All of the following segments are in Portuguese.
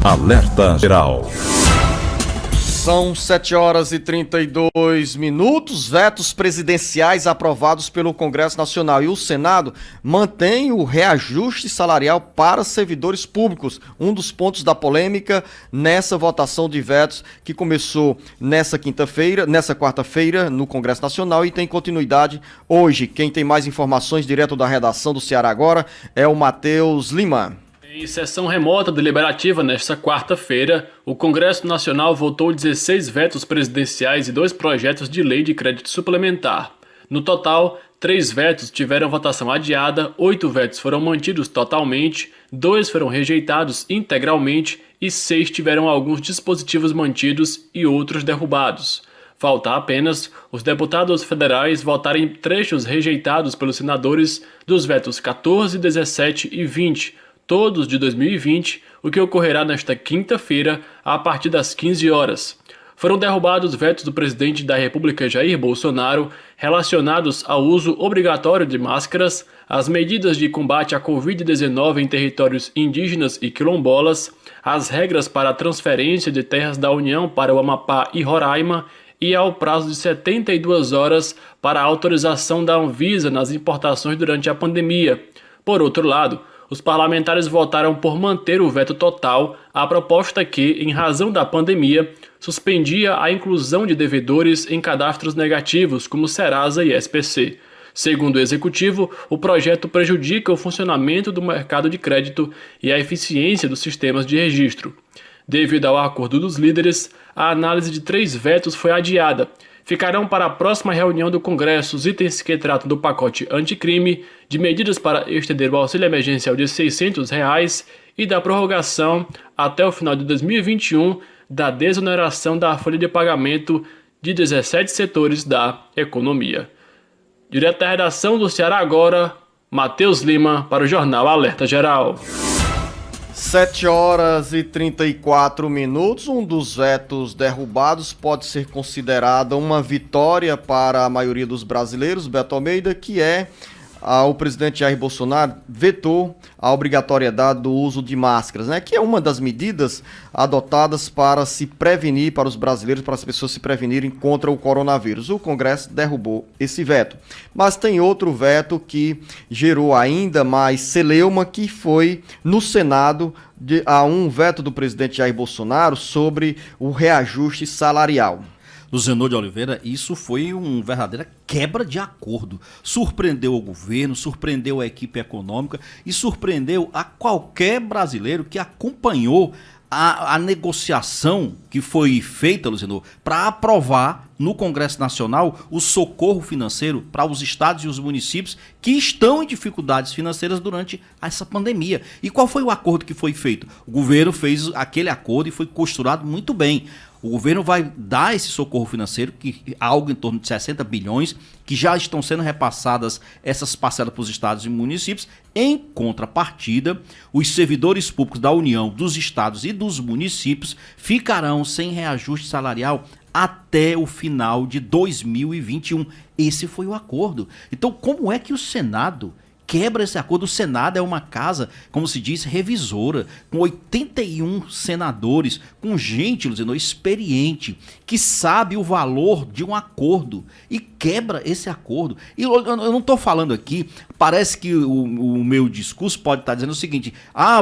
Alerta Geral. São 7h32. Vetos presidenciais aprovados pelo Congresso Nacional e o Senado mantêm o reajuste salarial para servidores públicos. Um dos pontos da polêmica nessa votação de vetos que começou nessa quarta-feira, no Congresso Nacional e tem continuidade hoje. Quem tem mais informações direto da redação do Ceará Agora é o Matheus Lima. Em sessão remota deliberativa nesta quarta-feira, o Congresso Nacional votou 16 vetos presidenciais e 2 projetos de lei de crédito suplementar. No total, 3 vetos tiveram votação adiada, 8 vetos foram mantidos totalmente, 2 foram rejeitados integralmente e 6 tiveram alguns dispositivos mantidos e outros derrubados. Falta apenas os deputados federais votarem trechos rejeitados pelos senadores dos vetos 14, 17 e 20, todos de 2020, o que ocorrerá nesta quinta-feira, a partir das 15 horas. Foram derrubados vetos do presidente da República Jair Bolsonaro relacionados ao uso obrigatório de máscaras, às medidas de combate à Covid-19 em territórios indígenas e quilombolas, as regras para a transferência de terras da União para o Amapá e Roraima e ao prazo de 72 horas para a autorização da Anvisa nas importações durante a pandemia. Por outro lado, os parlamentares votaram por manter o veto total à proposta que, em razão da pandemia, suspendia a inclusão de devedores em cadastros negativos, como Serasa e SPC. Segundo o Executivo, o projeto prejudica o funcionamento do mercado de crédito e a eficiência dos sistemas de registro. Devido ao acordo dos líderes, a análise de 3 vetos foi adiada. Ficarão para a próxima reunião do Congresso os itens que tratam do pacote anticrime, de medidas para estender o auxílio emergencial de R$ 600 e da prorrogação até o final de 2021 da desoneração da folha de pagamento de 17 setores da economia. Direto da redação do Ceará Agora, Matheus Lima para o Jornal Alerta Geral. 7h34. Um dos vetos derrubados pode ser considerada uma vitória para a maioria dos brasileiros, Beto Almeida, que é o presidente Jair Bolsonaro vetou a obrigatoriedade do uso de máscaras, né? Que é uma das medidas adotadas para se prevenir, para os brasileiros, para as pessoas se prevenirem contra o coronavírus. O Congresso derrubou esse veto. Mas tem outro veto que gerou ainda mais celeuma, que foi no Senado, a um veto do presidente Jair Bolsonaro sobre o reajuste salarial. Luzenor de Oliveira, isso foi uma verdadeira quebra de acordo. Surpreendeu o governo, surpreendeu a equipe econômica e surpreendeu a qualquer brasileiro que acompanhou a negociação que foi feita, Luzenor, para aprovar no Congresso Nacional o socorro financeiro para os estados e os municípios que estão em dificuldades financeiras durante essa pandemia. E qual foi o acordo que foi feito? O governo fez aquele acordo e foi costurado muito bem. O governo vai dar esse socorro financeiro, que algo em torno de 60 bilhões, que já estão sendo repassadas essas parcelas para os estados e municípios. Em contrapartida, os servidores públicos da União, dos estados e dos municípios ficarão sem reajuste salarial até o final de 2021. Esse foi o acordo. Então, como é que o Senado quebra esse acordo? O Senado é uma casa, como se diz, revisora, com 81 senadores, com gente, Luciano, experiente, que sabe o valor de um acordo e quebra esse acordo. E eu não estou falando aqui, parece que o meu discurso pode estar dizendo o seguinte: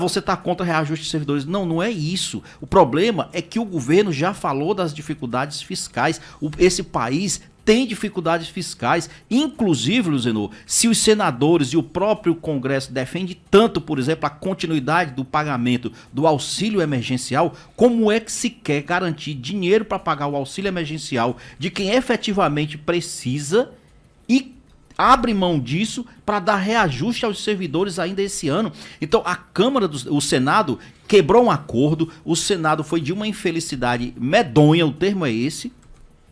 você está contra reajuste de servidores. Não, não é isso. O problema é que o governo já falou das dificuldades fiscais. Esse país tem dificuldades fiscais, inclusive, Luzenor, se os senadores e o próprio Congresso defendem tanto, por exemplo, a continuidade do pagamento do auxílio emergencial, como é que se quer garantir dinheiro para pagar o auxílio emergencial de quem efetivamente precisa e abre mão disso para dar reajuste aos servidores ainda esse ano? Então, o Senado quebrou um acordo, o Senado foi de uma infelicidade medonha, o termo é esse.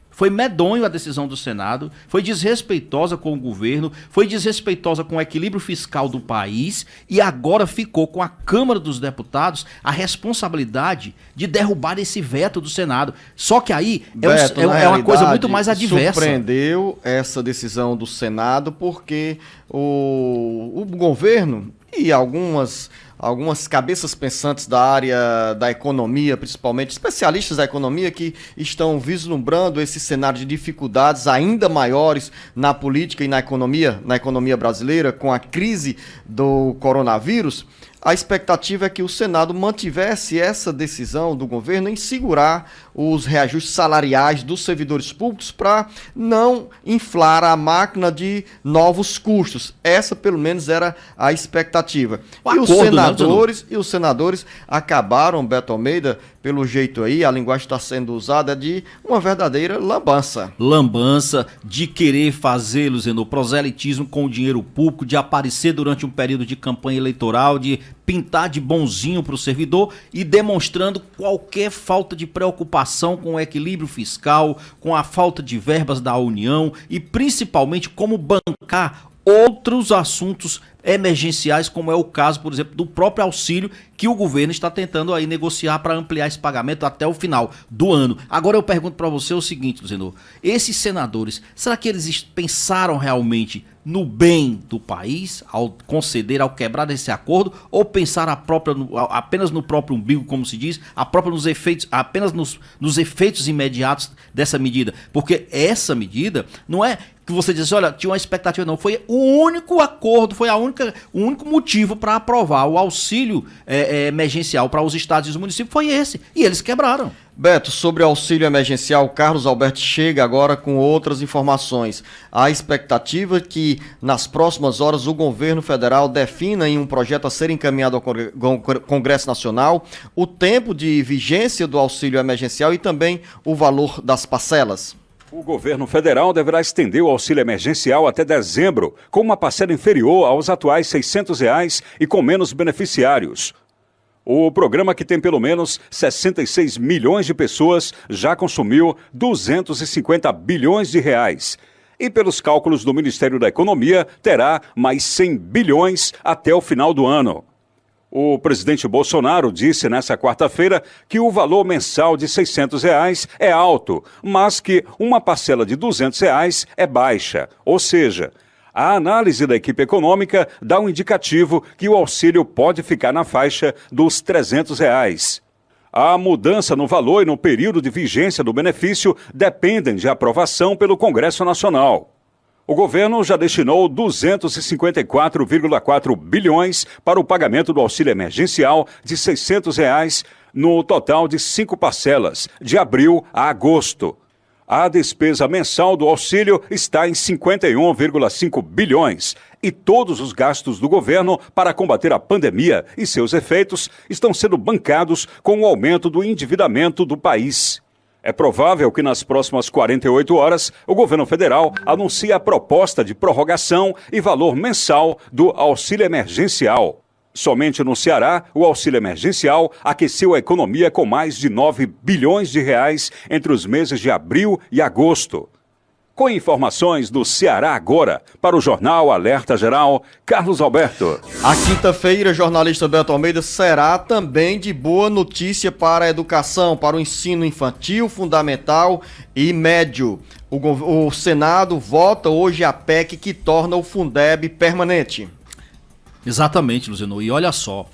Foi medonho a decisão do Senado, foi desrespeitosa com o governo, foi desrespeitosa com o equilíbrio fiscal do país e agora ficou com a Câmara dos Deputados a responsabilidade de derrubar esse veto do Senado. Só que aí Beto, é uma coisa muito mais adversa. Surpreendeu essa decisão do Senado porque o governo e algumas algumas cabeças pensantes da área da economia, principalmente especialistas da economia, que estão vislumbrando esse cenário de dificuldades ainda maiores na política e na economia brasileira, com a crise do coronavírus. A expectativa é que o Senado mantivesse essa decisão do governo em segurar os reajustes salariais dos servidores públicos para não inflar a máquina de novos custos. Essa, pelo menos, era a expectativa. E os senadores acabaram, Beto Almeida, pelo jeito aí, a linguagem está sendo usada de uma verdadeira lambança. Lambança de querer fazer, Luziano, proselitismo com o dinheiro público, de aparecer durante um período de campanha eleitoral, de pintar de bonzinho para o servidor e demonstrando qualquer falta de preocupação com o equilíbrio fiscal, com a falta de verbas da União e principalmente como bancar outros assuntos emergenciais, como é o caso, por exemplo, do próprio auxílio que o governo está tentando aí negociar para ampliar esse pagamento até o final do ano. Agora eu pergunto para você o seguinte, Luziano, esses senadores, será que eles pensaram realmente no bem do país ao conceder, ao quebrar esse acordo, ou pensaram apenas no próprio umbigo, como se diz, apenas nos efeitos imediatos dessa medida? Porque essa medida não é que você diz, olha, tinha uma expectativa, não. Foi o único acordo, o único motivo para aprovar o auxílio emergencial para os estados e os municípios foi esse. E eles quebraram. Beto, sobre o auxílio emergencial, Carlos Alberto chega agora com outras informações. A expectativa é que nas próximas horas o governo federal defina em um projeto a ser encaminhado ao Congresso Nacional o tempo de vigência do auxílio emergencial e também o valor das parcelas. O governo federal deverá estender o auxílio emergencial até dezembro, com uma parcela inferior aos atuais R$ 600 e com menos beneficiários. O programa, que tem pelo menos 66 milhões de pessoas, já consumiu 250 bilhões de reais. E pelos cálculos do Ministério da Economia, terá mais 100 bilhões até o final do ano. O presidente Bolsonaro disse nesta quarta-feira que o valor mensal de R$ 600 é alto, mas que uma parcela de R$ 200 é baixa. Ou seja, a análise da equipe econômica dá um indicativo que o auxílio pode ficar na faixa dos R$ 300. A mudança no valor e no período de vigência do benefício dependem de aprovação pelo Congresso Nacional. O governo já destinou 254,4 bilhões para o pagamento do auxílio emergencial de R$ 600 no total de 5 parcelas, de abril a agosto. A despesa mensal do auxílio está em 51,5 bilhões e todos os gastos do governo para combater a pandemia e seus efeitos estão sendo bancados com o aumento do endividamento do país. É provável que nas próximas 48 horas o governo federal anuncie a proposta de prorrogação e valor mensal do auxílio emergencial. Somente no Ceará, o auxílio emergencial aqueceu a economia com mais de 9 bilhões de reais entre os meses de abril e agosto. Com informações do Ceará Agora, para o Jornal Alerta Geral, Carlos Alberto. A quinta-feira, jornalista Beto Almeida, será também de boa notícia para a educação, para o ensino infantil, fundamental e médio. O Senado vota hoje a PEC que torna o Fundeb permanente. Exatamente, Luziano. E olha só,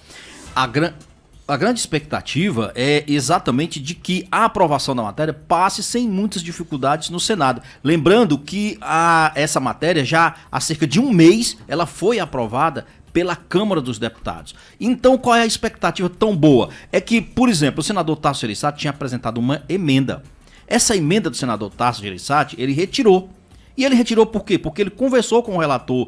a grande expectativa é exatamente de que a aprovação da matéria passe sem muitas dificuldades no Senado. Lembrando que essa matéria já há cerca de um mês ela foi aprovada pela Câmara dos Deputados. Então, qual é a expectativa tão boa? É que, por exemplo, o senador Tasso Gereissati tinha apresentado uma emenda. Essa emenda do senador Tasso Gereissati, ele retirou. E ele retirou por quê? Porque ele conversou com o relator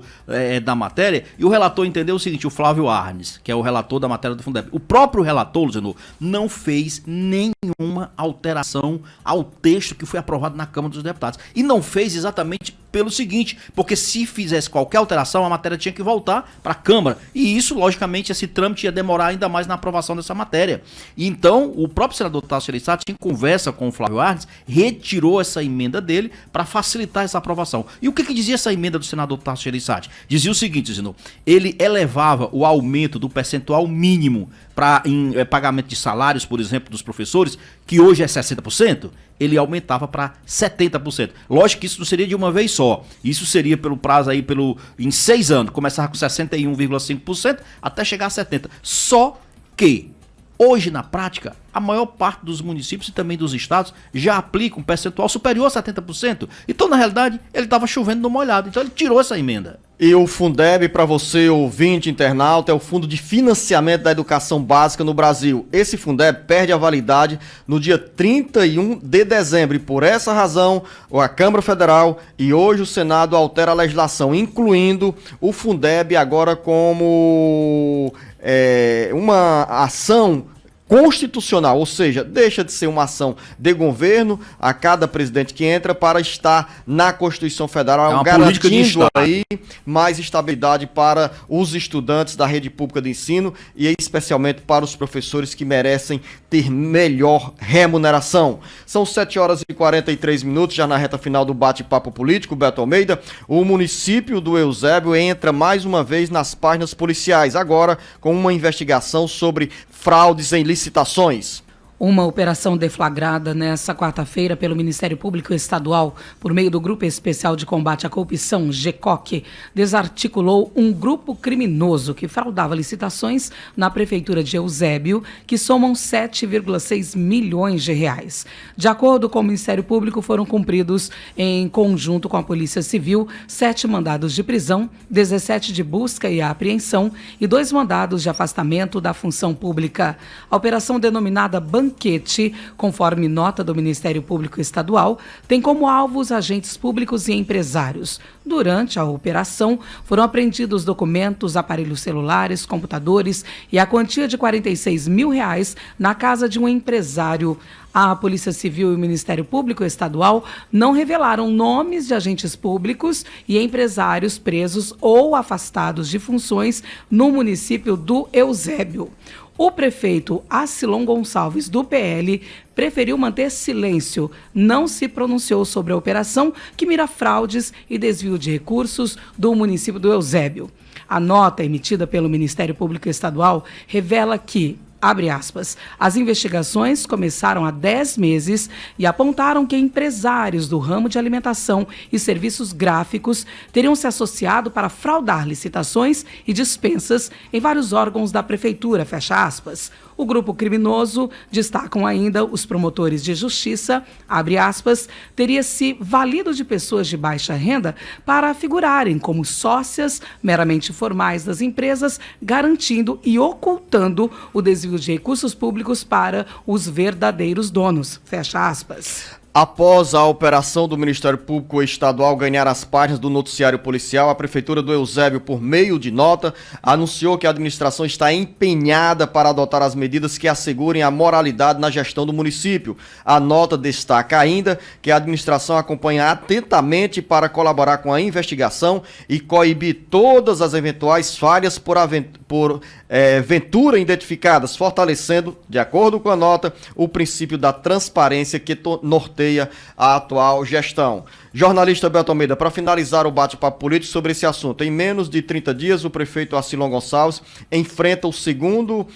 da matéria e o relator entendeu o seguinte, o Flávio Arnes, que é o relator da matéria do Fundeb. O próprio relator, Luziano, não fez nenhuma alteração ao texto que foi aprovado na Câmara dos Deputados. E não fez exatamente pelo seguinte, porque se fizesse qualquer alteração, a matéria tinha que voltar para a Câmara. E isso, logicamente, esse trâmite ia demorar ainda mais na aprovação dessa matéria. E então, o próprio senador Tasso Gereissati, em conversa com o Flávio Arnes, retirou essa emenda dele para facilitar essa aprovação. E o que dizia essa emenda do senador Tasso Gereissati? Dizia o seguinte, Zino, ele elevava o aumento do percentual mínimo para pagamento de salários, por exemplo, dos professores, servidores, que hoje é 60%, ele aumentava para 70%. Lógico que isso não seria de uma vez só. Isso seria pelo prazo aí, em 6 anos. Começava com 61,5% até chegar a 70%. Só que, hoje na prática, a maior parte dos municípios e também dos estados já aplica um percentual superior a 70%. Então, na realidade, ele estava chovendo no molhado. Então, ele tirou essa emenda. E o Fundeb, para você, ouvinte, internauta, é o Fundo de Financiamento da Educação Básica no Brasil. Esse Fundeb perde a validade no dia 31 de dezembro. E por essa razão, a Câmara Federal e hoje o Senado altera a legislação, incluindo o Fundeb agora como uma ação constitucional, ou seja, deixa de ser uma ação de governo a cada presidente que entra para estar na Constituição Federal, garantindo aí mais estabilidade para os estudantes da rede pública de ensino e especialmente para os professores que merecem ter melhor remuneração. São 7 horas e 43 minutos, já na reta final do bate-papo político, Beto Almeida. O município do Eusébio entra mais uma vez nas páginas policiais, agora com uma investigação sobre fraudes em licitações. Uma operação deflagrada nesta quarta-feira pelo Ministério Público Estadual, por meio do Grupo Especial de Combate à Corrupção, GECOC, desarticulou um grupo criminoso que fraudava licitações na Prefeitura de Eusébio, que somam 7,6 milhões de reais. De acordo com o Ministério Público, foram cumpridos, em conjunto com a Polícia Civil, 7 mandados de prisão, 17 de busca e apreensão e 2 mandados de afastamento da função pública. A operação, denominada Banquete, conforme nota do Ministério Público Estadual, tem como alvo os agentes públicos e empresários. Durante a operação, foram apreendidos documentos, aparelhos celulares, computadores e a quantia de R$46 mil na casa de um empresário. A Polícia Civil e o Ministério Público Estadual não revelaram nomes de agentes públicos e empresários presos ou afastados de funções no município do Eusébio. O prefeito Acilon Gonçalves, do PL, preferiu manter silêncio, não se pronunciou sobre a operação que mira fraudes e desvio de recursos do município do Eusébio. A nota emitida pelo Ministério Público Estadual revela que, abre aspas, as investigações começaram há 10 meses e apontaram que empresários do ramo de alimentação e serviços gráficos teriam se associado para fraudar licitações e dispensas em vários órgãos da prefeitura, fecha aspas. O grupo criminoso, destacam ainda os promotores de justiça, abre aspas, teria se valido de pessoas de baixa renda para figurarem como sócias meramente formais das empresas, garantindo e ocultando o desvio de recursos públicos para os verdadeiros donos, fecha aspas. Após a operação do Ministério Público Estadual ganhar as páginas do noticiário policial, a Prefeitura do Eusébio, por meio de nota, anunciou que a administração está empenhada para adotar as medidas que assegurem a moralidade na gestão do município. A nota destaca ainda que a administração acompanha atentamente para colaborar com a investigação e coibir todas as eventuais falhas por ventura identificadas, fortalecendo, de acordo com a nota, o princípio da transparência que norteia a atual gestão. Jornalista Beto Almeida, para finalizar o bate-papo político sobre esse assunto, em menos de 30 dias, o prefeito Acilon Gonçalves enfrenta o segundo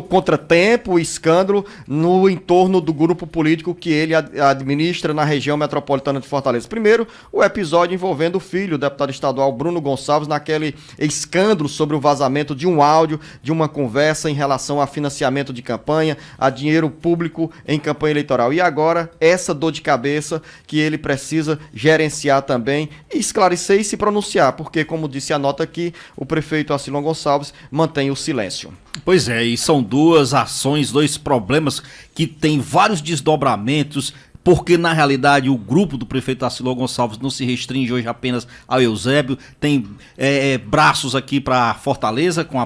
contratempo e escândalo no entorno do grupo político que ele administra na região metropolitana de Fortaleza. Primeiro, o episódio envolvendo o filho, o deputado estadual Bruno Gonçalves, naquele escândalo sobre o vazamento de um áudio, de uma conversa em relação a financiamento de campanha, a dinheiro público em campanha eleitoral. E agora, essa dor de cabeça que ele precisa gerenciar também e esclarecer e se pronunciar, porque, como disse a nota aqui, o prefeito Acilon Gonçalves mantém o silêncio. Pois é, e são 2 ações, 2 problemas que têm vários desdobramentos, porque na realidade o grupo do prefeito Acilon Gonçalves não se restringe hoje apenas ao Eusébio, tem braços aqui para Fortaleza, com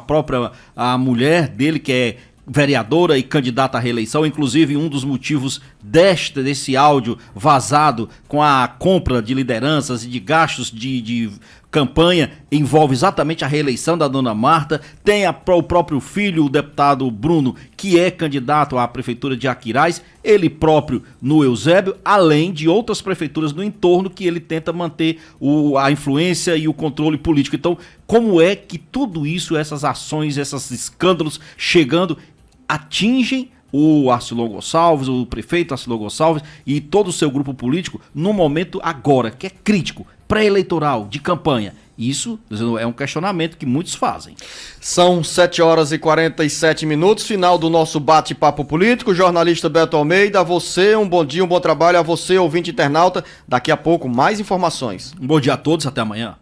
a mulher dele, que é vereadora e candidata à reeleição. Inclusive, um dos motivos desse áudio vazado com a compra de lideranças e de gastos de campanha envolve exatamente a reeleição da dona Marta. Tem o próprio filho, o deputado Bruno, que é candidato à prefeitura de Aquiraz, ele próprio no Eusébio, além de outras prefeituras no entorno que ele tenta manter a influência e o controle político. Então, como é que tudo isso, essas ações, esses escândalos chegando, atingem o Arcilon Gonçalves, o prefeito Arcilon Gonçalves e todo o seu grupo político no momento agora, que é crítico, pré-eleitoral, de campanha? Isso é um questionamento que muitos fazem. São 7 horas e 47 minutos, final do nosso bate-papo político. Jornalista Beto Almeida, a você um bom dia, um bom trabalho, a você, ouvinte internauta. Daqui a pouco, mais informações. Um bom dia a todos, até amanhã.